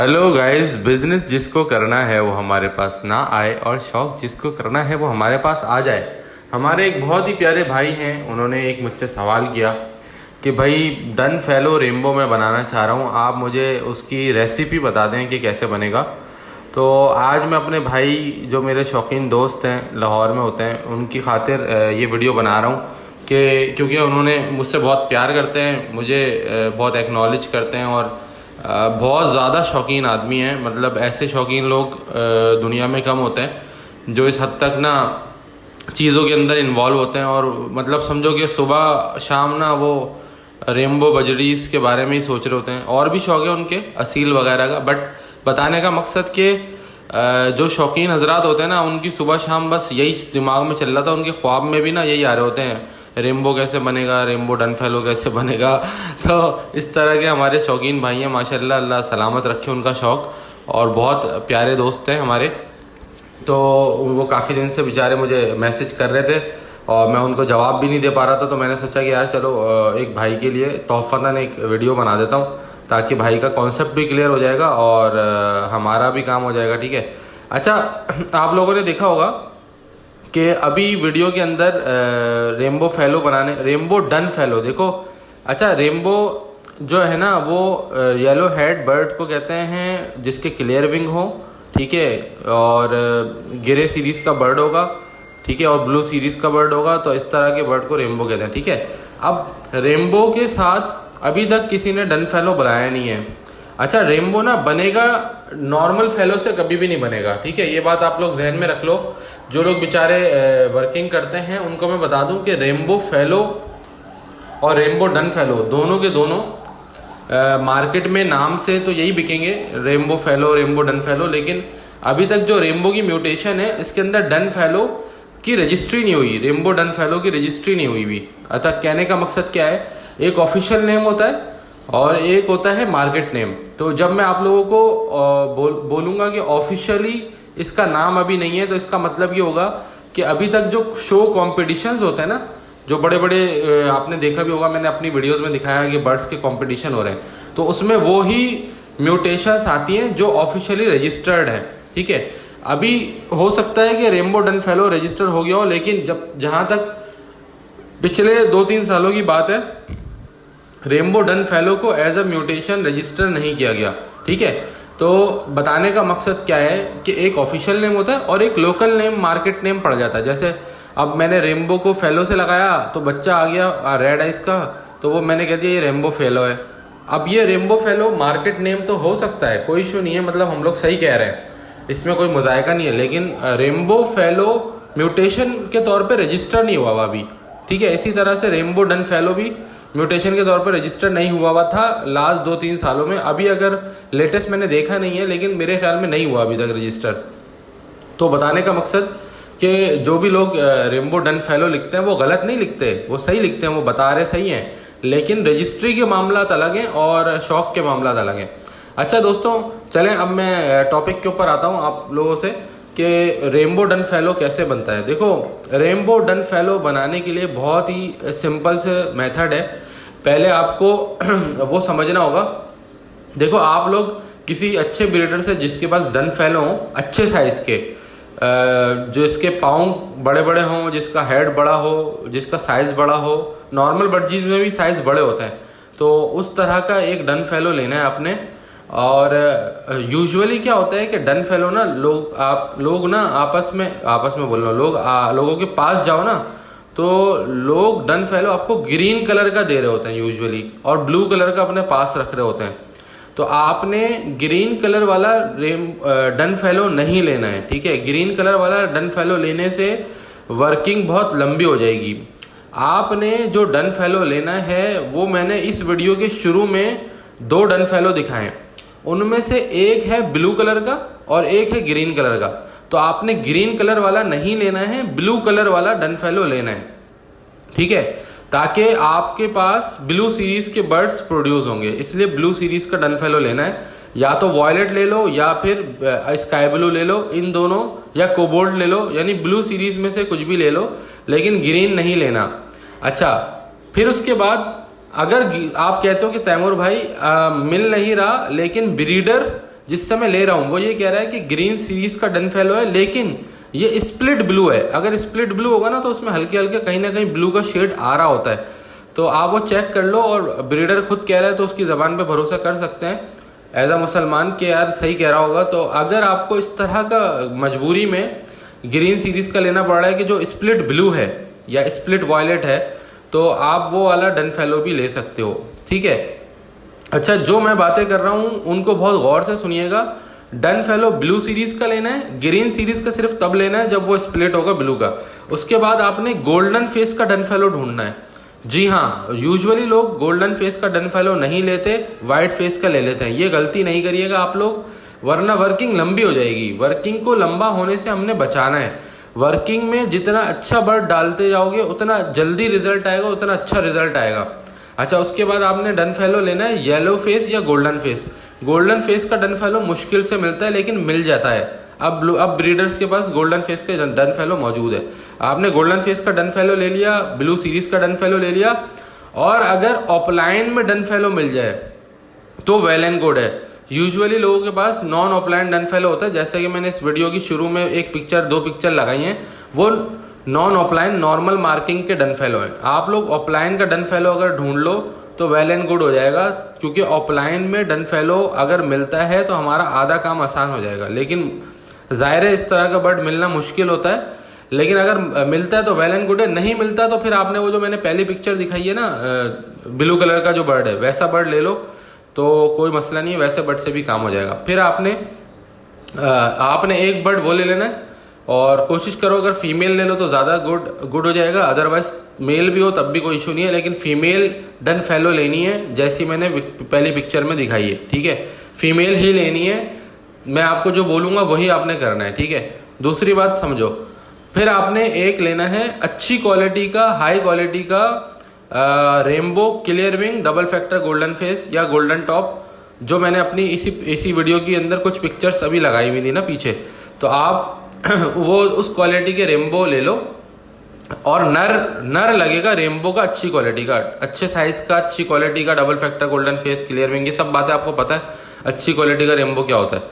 Hello guys, business जिसको करना है वो हमारे पास ना आए और शौक जिसको करना है वो हमारे पास आ जाए। हमारे एक बहुत ही प्यारे भाई हैं, उन्होंने एक मुझसे सवाल किया कि भाई डन फेलो रेम्बो मैं बनाना चाह रहा हूँ, आप मुझे उसकी रेसिपी बता दें कि कैसे बनेगा। तो आज मैं अपने भाई जो मेरे शौकीन दोस्त हैं, लाहौर में होते हैं, उनकी खातिर ये वीडियो बना रहा हूँ कि क्योंकि उन्होंने मुझसे बहुत प्यार करते हैं, मुझे बहुत एक्नॉलेज करते हैं और बहुत ज़्यादा शौकीन आदमी हैं। मतलब ऐसे शौकीन लोग दुनिया में कम होते हैं जो इस हद तक ना चीज़ों के अंदर इन्वॉल्व होते हैं। और मतलब समझो कि सुबह शाम ना वो रेम्बो बजरीज के बारे में ही सोच रहे होते हैं। और भी शौक है उनके असील वगैरह का, बट बताने का मकसद कि जो शौकीन हजरात होते हैं ना, उनकी सुबह शाम बस यही दिमाग में चल रहा था। उनके ख्वाब में भी ना यही आ रहे होते हैं, रेम्बो कैसे बनेगा, रेम्बो डन फेलो कैसे बनेगा। तो इस तरह के हमारे शौकीन भाई हैं माशाल्लाह, अल्लाह सलामत रखे उनका शौक़। और बहुत प्यारे दोस्त हैं हमारे। तो वो काफ़ी दिन से बेचारे मुझे मैसेज कर रहे थे और मैं उनको जवाब भी नहीं दे पा रहा था। तो मैंने सोचा कि यार चलो एक भाई के लिए तोहफ़तन एक वीडियो बना देता हूँ, ताकि भाई का कॉन्सेप्ट भी क्लियर हो जाएगा और हमारा भी काम हो जाएगा। ठीक है। अच्छा, आप लोगों ने देखा होगा कि अभी वीडियो के अंदर रेम्बो फेलो बनाने, रेम्बो डन फेलो देखो। अच्छा, रेम्बो जो है ना वो येलो हेड बर्ड को कहते हैं जिसके क्लियर विंग हो, ठीक है, और ग्रे सीरीज़ का बर्ड होगा, ठीक है, और ब्लू सीरीज़ का बर्ड होगा। तो इस तरह के बर्ड को रेम्बो कहते हैं। ठीक है। अब रेम्बो के साथ अभी तक किसी ने डन फेलो बनाया नहीं है। अच्छा, रेम्बो ना बनेगा नॉर्मल फेलो से कभी भी नहीं बनेगा। ठीक है, ये बात आप लोग जहन में रख लो। जो लोग बेचारे वर्किंग करते हैं उनको मैं बता दूं कि रेम्बो फेलो और रेम्बो डन फेलो दोनों के दोनों मार्केट में नाम से तो यही बिकेंगे, Rambo fellow Rambo done fellow. लेकिन अभी तक जो रेम्बो की म्यूटेशन है, इसके अंदर डन फेलो की रजिस्ट्री नहीं हुई, रेम्बो डन फेलो की रजिस्ट्री नहीं हुई भी। अतः कहने का मकसद क्या है, एक ऑफिशियल नेम होता है और एक होता है मार्केट नेम। तो जब मैं आप लोगों को बोलूँगा कि ऑफिशियली इसका नाम अभी नहीं है, तो इसका मतलब ये होगा कि अभी तक जो शो कॉम्पिटिशन्स होते हैं ना, जो बड़े बड़े आपने देखा भी होगा, मैंने अपनी वीडियोस में दिखाया कि बर्ड्स के कंपटीशन हो रहे हैं, तो उसमें वो ही म्यूटेशंस आती हैं जो ऑफिशियली रजिस्टर्ड है। ठीक है। अभी हो सकता है कि रेम्बो डन फेलो रजिस्टर हो गया हो, लेकिन जहाँ तक पिछले 2-3 सालों की बात है, रेम्बो डन फेलो को एज अ म्यूटेशन रजिस्टर नहीं किया गया। ठीक है। तो बताने का मकसद क्या है कि एक ऑफिशियल नेम होता है और एक लोकल नेम, मार्केट नेम पड़ जाता है। जैसे अब मैंने रेम्बो को फेलो से लगाया तो बच्चा आ गया रेड आइस का, तो वो मैंने कह दिया ये रेम्बो फेलो है। अब ये रेम्बो फेलो मार्केट नेम तो हो सकता है, कोई इशू नहीं है, मतलब हम लोग सही कह रहे हैं, इसमें कोई मुजायका नहीं है। लेकिन रेम्बो फेलो म्यूटेशन के तौर पर रजिस्टर नहीं हुआ हुआ अभी। ठीक है। इसी तरह से रेम्बो डन फेलो भी म्यूटेशन के तौर पर रजिस्टर नहीं हुआ हुआ था लास्ट 2-3 सालों में। अभी अगर लेटेस्ट मैंने देखा नहीं है, लेकिन मेरे ख्याल में नहीं हुआ अभी तक रजिस्टर। तो बताने का मकसद कि जो भी लोग रेम्बो डन फेलो लिखते हैं वो गलत नहीं लिखते, वो सही लिखते हैं, वो बता रहे सही हैं, लेकिन रजिस्ट्री के मामला अलग हैं और शौक के मामला अलग हैं। अच्छा दोस्तों, चलें अब मैं टॉपिक के ऊपर आता हूँ आप लोगों से कि रेम्बो डन फेलो कैसे बनता है। देखो, रेम्बो डन फेलो बनाने के लिए बहुत ही सिंपल से मेथड है। पहले आपको वो समझना होगा। देखो, आप लोग किसी अच्छे ब्रीडर से जिसके पास डन फेलो हो, अच्छे साइज के, जो इसके पाँव बड़े बड़े हों, जिसका हेड बड़ा हो, जिसका साइज बड़ा हो, नॉर्मल बर्डजीज में भी साइज बड़े होते हैं, तो उस तरह का एक डन फेलो लेना है आपने। और यूजुअली क्या होता है कि डन फेलो ना लोग ना आपस में बोल रहा हूँ, लोगों के पास जाओ ना, तो लोग डन फेलो आपको ग्रीन कलर का दे रहे होते हैं यूजुअली, और ब्लू कलर का अपने पास रख रहे होते हैं। तो आपने ग्रीन कलर वाला डन फेलो नहीं लेना है। ठीक है। ग्रीन कलर वाला डन फेलो लेने से वर्किंग बहुत लंबी हो जाएगी। आपने जो डन फेलो लेना है वो मैंने इस वीडियो के शुरू में 2 डन फेलो दिखाए, उनमें से एक है ब्लू कलर का और एक है ग्रीन कलर का। तो आपने ग्रीन कलर वाला नहीं लेना है, ब्लू कलर वाला डन फेलो लेना है। ठीक है। ताकि आपके पास ब्लू सीरीज के बर्ड्स प्रोड्यूस होंगे, इसलिए ब्लू सीरीज का डन फेलो लेना है। या तो वॉयलेट ले लो या फिर स्काई ब्लू ले लो, इन दोनों, या कोबोल्ट ले लो, यानी ब्लू सीरीज में से कुछ भी ले लो, लेकिन ग्रीन नहीं लेना। अच्छा, फिर उसके बाद अगर आप कहते हो कि तैमूर भाई मिल नहीं रहा, लेकिन ब्रीडर जिससे मैं ले रहा हूँ वो ये कह रहा है कि ग्रीन सीरीज का डन फेलो है, लेकिन ये स्प्लिट ब्लू है। अगर स्प्लिट ब्लू होगा ना तो उसमें हल्के हल्के कहीं ना कहीं ब्लू का शेड आ रहा होता है, तो आप वो चेक कर लो। और ब्रीडर खुद कह रहा है तो उसकी ज़बान पे भरोसा कर सकते हैं एज अ मुसलमान के यार सही कह रहा होगा। तो अगर आपको इस तरह का मजबूरी में ग्रीन सीरीज का लेना पड़ रहा है कि जो स्प्लिट ब्लू है या स्प्लिट वॉयलेट है, तो आप वो वाला डन फेलो भी ले सकते हो, ठीक है। अच्छा, जो मैं बातें कर रहा हूँ उनको बहुत गौर से सुनिएगा। डन फेलो ब्लू सीरीज का लेना है, ग्रीन सीरीज का सिर्फ तब लेना है जब वो स्प्लिट होगा ब्लू का। उसके बाद आपने गोल्डन फेस का डन फेलो ढूंढना है। जी हाँ, यूजुअली लोग गोल्डन फेस का डन फेलो नहीं लेते, वाइट फेस का ले लेते हैं। ये गलती नहीं करिएगा आप लोग, वरना वर्किंग लंबी हो जाएगी। वर्किंग को लंबा होने से हमने बचाना है। वर्किंग में जितना अच्छा बर्ड डालते जाओगे उतना जल्दी रिजल्ट आएगा, उतना अच्छा रिजल्ट आएगा। अच्छा, उसके बाद आपने डन फेलो लेना है येलो फेस या गोल्डन फेस। गोल्डन फेस का डन फेलो मुश्किल से मिलता है, लेकिन मिल जाता है। अब ब्रीडर्स के पास गोल्डन फेस का डन फेलो मौजूद है। आपने गोल्डन फेस का डन फेलो ले लिया, ब्लू सीरीज का डन फेलो ले लिया, और अगर ऑफलाइन में डन फेलो मिल जाए तो वेल एंड गुड है। यूजुअली लोगों के पास नॉन ऑफलाइन डन फेलो होता है, जैसे कि मैंने इस वीडियो की शुरू में एक पिक्चर, 2 पिक्चर लगाई हैं, वो नॉन ऑफलाइन नॉर्मल मार्किंग के डन फेलो है। आप लोग ऑफलाइन का डन फेलो अगर ढूंढ लो तो वेल एंड गुड हो जाएगा, क्योंकि ऑफलाइन में डन फेलो अगर मिलता है तो हमारा आधा काम आसान हो जाएगा। लेकिन जाहिर है इस तरह का बर्ड मिलना मुश्किल होता है, लेकिन अगर मिलता है तो वेल एंड गुड है। नहीं मिलता तो फिर आपने वो जो मैंने पहली पिक्चर दिखाई है ना, ब्लू कलर का जो बर्ड है, वैसा बर्ड ले लो, तो कोई मसला नहीं है, वैसे बर्ड से भी काम हो जाएगा। फिर आपने एक बर्ड वो ले लेना है, और कोशिश करो अगर फीमेल ले लो तो ज़्यादा गुड हो जाएगा। अदरवाइज मेल भी हो तब भी कोई इशू नहीं है, लेकिन फीमेल डन फेलो लेनी है जैसी मैंने पहली पिक्चर में दिखाई है, ठीक है। फीमेल ही लेनी है, मैं आपको जो बोलूँगा वही आपने करना है, ठीक है। दूसरी बात समझो, फिर आपने एक लेना है अच्छी क्वालिटी का, हाई क्वालिटी का rainbow clear wing double factor golden face या गोल्डन टॉप, जो मैंने अपनी इसी वीडियो के अंदर कुछ पिक्चर्स अभी लगाई हुई थी ना पीछे, तो आप वो उस क्वालिटी के रेनबो ले लो। और नर लगेगा रेनबो का, अच्छी क्वालिटी का, अच्छे साइज का, अच्छी क्वालिटी का double factor golden face clear wing, ये सब बातें आपको पता है अच्छी क्वालिटी का रेनबो क्या होता है।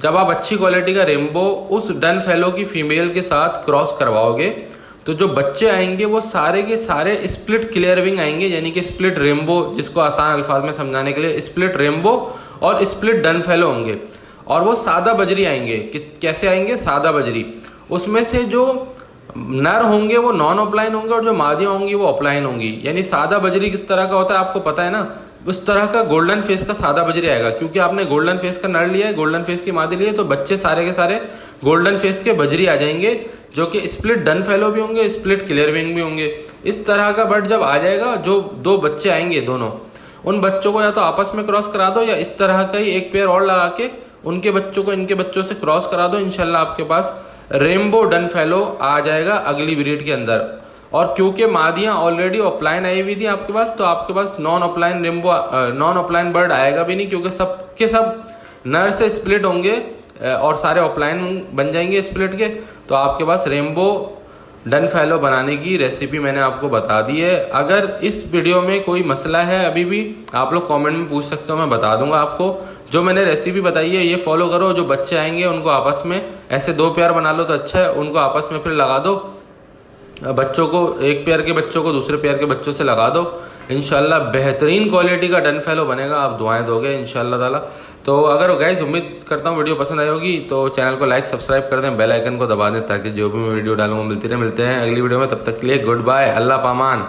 जब आप अच्छी क्वालिटी का रेनबो उस डन फेलो की फीमेल के साथ क्रॉस करवाओगे तो जो बच्चे आएंगे वो सारे के सारे स्प्लिट क्लियर विंग आएंगे, यानी कि स्प्लिट रेनबो, जिसको आसान अल्फाज में समझाने के लिए स्प्लिट रेनबो और स्प्लिट डन फेलो होंगे। और वो सादा बजरी आएंगे। कैसे आएंगे? सादा बजरी। उसमें से जो नर होंगे वो नॉन ऑफलाइन होंगे और जो मादियाँ होंगी वो ऑफलाइन होंगी। यानी सादा बजरी किस तरह का होता है आपको पता है ना, उस तरह का गोल्डन फेस का सादा बजरी आएगा। क्योंकि आपने गोल्डन फेस का नर लिया है, गोल्डन फेस की मादी लिए, तो बच्चे सारे के सारे गोल्डन फेस के बजरी आ जाएंगे, जो कि स्प्लिट डन फेलो भी होंगे, स्प्लिट क्लियर विंग भी होंगे। इस तरह का बर्ड जब आ जाएगा, जो 2 बच्चे आएंगे दोनों, उन बच्चों को या तो आपस में क्रॉस करा दो या इस तरह का ही एक पेयर और लगा के उनके बच्चों को इनके बच्चों से क्रॉस करा दो। इंशाल्लाह आपके पास रेनबो डन फेलो आ जाएगा अगली ब्रीड के अंदर। और क्योंकि मादियाँ ऑलरेडी ऑफलाइन आई हुई थी आपके पास, तो आपके पास नॉन ऑफलाइन बर्ड आएगा भी नहीं, क्योंकि सब के सब नर से स्प्लिट होंगे और सारे ऑफलाइन बन जाएंगे स्प्लिट के। तो आपके पास रेनबो डन फेलो बनाने की रेसिपी मैंने आपको बता दी है। अगर इस वीडियो में कोई मसला है अभी भी, आप लोग कमेंट में पूछ सकते हो, मैं बता दूंगा आपको। जो मैंने रेसिपी बताई है ये फॉलो करो। जो बच्चे आएंगे उनको आपस में ऐसे 2 पेयर बना लो तो अच्छा है, उनको आपस में फिर लगा दो। बच्चों को, एक पेयर के बच्चों को दूसरे पेयर के बच्चों से लगा दो। इंशाल्लाह बेहतरीन क्वालिटी का डन फेलो बनेगा, आप दुआएं दोगे इंशाल्लाह ताला। तो अगर गाइस, उम्मीद करता हूँ वीडियो पसंद आई होगी, तो चैनल को लाइक सब्सक्राइब कर दें, बेल आइकन को दबा दें, ताकि जो भी मैं वीडियो डालूंगा मिलते हैं अगली वीडियो में। तब तक के लिए गुड बाय, अल्लाह पामान।